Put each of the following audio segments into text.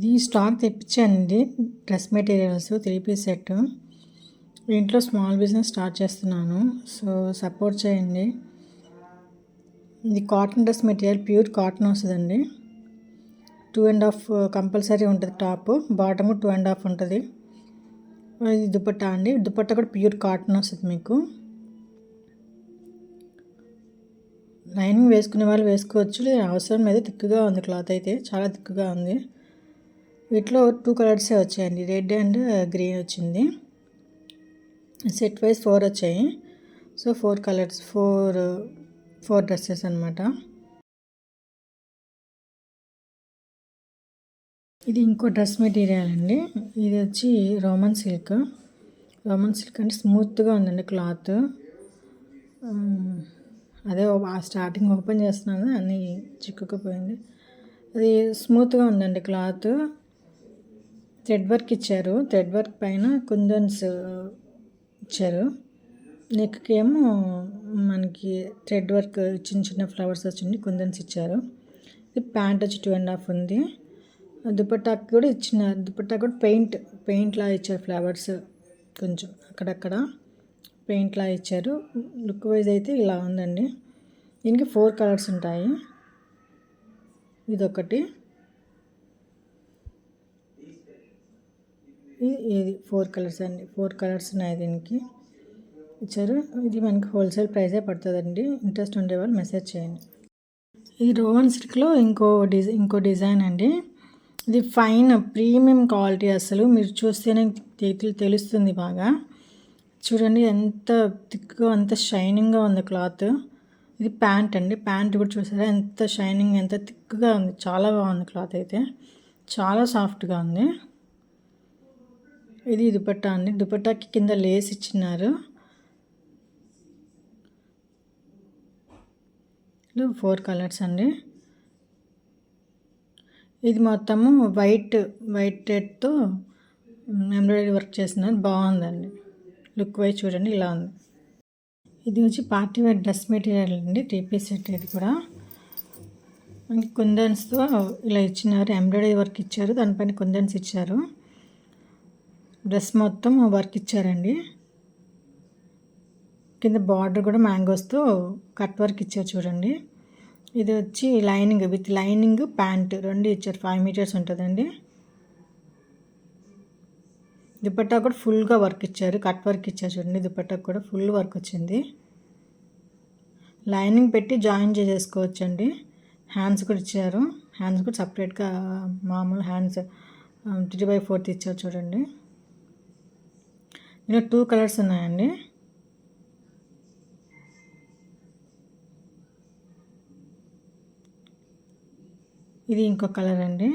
ఇది స్టాక్ తెప్పించానండి. Dress materials 3 piece set. ఇంట్లో స్మాల్ బిజినెస్ స్టార్ట్ చేస్తున్నాను. సో సపోర్ట్ చేయండి. ఇది cotton dress material, pure cotton వస్తుందండి. 2.5 కంపల్సరీ ఉంటుంది. టాప్ బాటమ్ 2.5 ఉంటుంది. ఇది దుపట్టా అండి. దుపట్టా కూడా ప్యూర్ కాటన్ వస్తుంది మీకు. లైనింగ్ వేసుకునే వాళ్ళు వేసుకోవచ్చు, లేదా అవసరం లేదు. థిక్గా ఉంది క్లాత్, అయితే చాలా థిక్గా ఉంది. వీటిలో 2 కలర్సే వచ్చాయండి, రెడ్ అండ్ గ్రీన్ వచ్చింది. సెట్ వైజ్ 4 వచ్చాయి. సో 4 కలర్స్, 4 డ్రెస్సెస్ అనమాట. ఇది ఇంకో డ్రెస్ మెటీరియల్ అండి. ఇది వచ్చి రోమన్ సిల్క్. రోమన్ సిల్క్ అంటే స్మూత్గా ఉందండి క్లాత్. అదే స్టార్టింగ్ ఓపెన్ చేస్తున్నాను, అన్నీ చిక్కుకుపోయింది. అది స్మూత్గా ఉందండి క్లాత్. థ్రెడ్ వర్క్ ఇచ్చారు. థ్రెడ్ వర్క్ పైన కుందన్స్ ఇచ్చారు. నెక్కి ఏమో మనకి థ్రెడ్ వర్క్ చిన్న చిన్న ఫ్లవర్స్ వచ్చింది, కుందన్స్ ఇచ్చారు. ఇది ప్యాంట్ వచ్చి 2.5 ఉంది. దుపట్టాకి కూడా ఇచ్చినారు. దుపట్టా కూడా పెయింట్లా ఇచ్చారు. ఫ్లవర్స్ కొంచెం అక్కడక్కడ పెయింట్లా ఇచ్చారు. లుక్ వైజ్ అయితే ఇలా ఉందండి. దీనికి 4 కలర్స్ ఉంటాయి. ఇదొకటి, ఇది 4 కలర్స్ అండి. 4 కలర్స్ ఉన్నాయి దీనికి ఇచ్చారు. ఇది మనకి హోల్సేల్ ప్రైజే పడుతుందండి. ఇంట్రెస్ట్ ఉండేవాళ్ళు మెసేజ్ చేయండి. ఇది రోమన్ సిల్క్లో ఇంకో డిజైన్ అండి. ఇది ఫైన్ ప్రీమియం క్వాలిటీ. అసలు మీరు చూస్తేనే తెలుస్తుంది బాగా. చూడండి ఎంత థిక్గా, ఎంత షైనింగ్గా ఉంది క్లాత్. ఇది ప్యాంట్ అండి. ప్యాంట్ కూడా చూసారా ఎంత షైనింగ్, ఎంత థిక్గా ఉంది. చాలా బాగుంది క్లాత్ అయితే, చాలా సాఫ్ట్గా ఉంది. ఇది దుపట్టా అండి. దుపట్టాకి కింద లేస్ ఇచ్చినారు. 4 కలర్స్ అండి. ఇది మొత్తము వైట్ థ్రెడ్తో ఎంబ్రాయిడరీ వర్క్ చేస్తున్నారు. బాగుందండి. లుక్ వైజ్ చూడండి ఇలా ఉంది. ఇది వచ్చి పార్టీ వేర్ డ్రెస్ మెటీరియల్ అండి. 3 పీస్ సెట్. ఇది కూడా మనకి కుందన్స్తో ఇలా ఇచ్చినారు. ఎంబ్రాయిడరీ వర్క్ ఇచ్చారు, దానిపైన కుందన్స్ ఇచ్చారు. డ్రెస్ మొత్తం వర్క్ ఇచ్చారండి. కింద బార్డర్ కూడా మ్యాంగోస్తో కట్ వర్క్ ఇచ్చారు చూడండి. ఇది వచ్చి లైనింగ్, విత్ లైనింగ్ ప్యాంట్ 2 ఇచ్చారు. 5 మీటర్స్ ఉంటుందండి. దుపట్టా కూడా ఫుల్గా వర్క్ ఇచ్చారు, కట్ వర్క్ ఇచ్చారు చూడండి. దుపట్టా కూడా ఫుల్ వర్క్ వచ్చింది. లైనింగ్ పెట్టి జాయిన్ చేసేసుకోవచ్చండి. హ్యాండ్స్ కూడా ఇచ్చారు. హ్యాండ్స్ కూడా సపరేట్గా మామూలు హ్యాండ్స్ 3/4 ఇచ్చారు చూడండి. ఇలా 2 కలర్స్ ఉన్నాయండి. ఇది ఇంకో కలర్ అండి.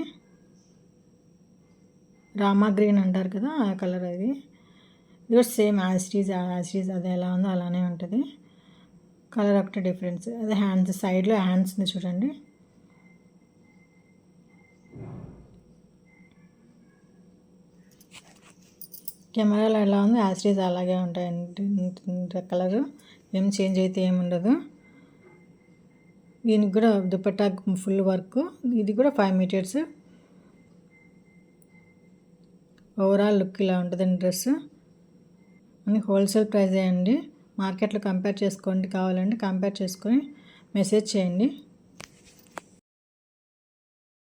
రామా గ్రీన్ అంటారు కదా, ఆ కలర్. ఇది కూడా సేమ్ యాజ్ టీజ్ అది ఎలా ఉందో అలానే ఉంటుంది. కలర్ ఒకటి డిఫరెన్స్. అదే హ్యాండ్స్, సైడ్లో హ్యాండ్స్ ఉంది చూడండి. కెమెరాలో ఎలా ఉందో యాజ్ టీజ్ అలాగే ఉంటాయండి. కలర్ ఏం చేంజ్ అయితే ఏముండదు. దీనికి కూడా దుపట్టా ఫుల్ వర్క్. ఇది కూడా 5 మీటర్స్. ఓవరాల్ లుక్ ఇలా ఉంటుందండి డ్రెస్. అని హోల్సేల్ ప్రైజే అండి. మార్కెట్లో కంపేర్ చేసుకోండి, కావాలంటే కంపేర్ చేసుకొని మెసేజ్ చేయండి.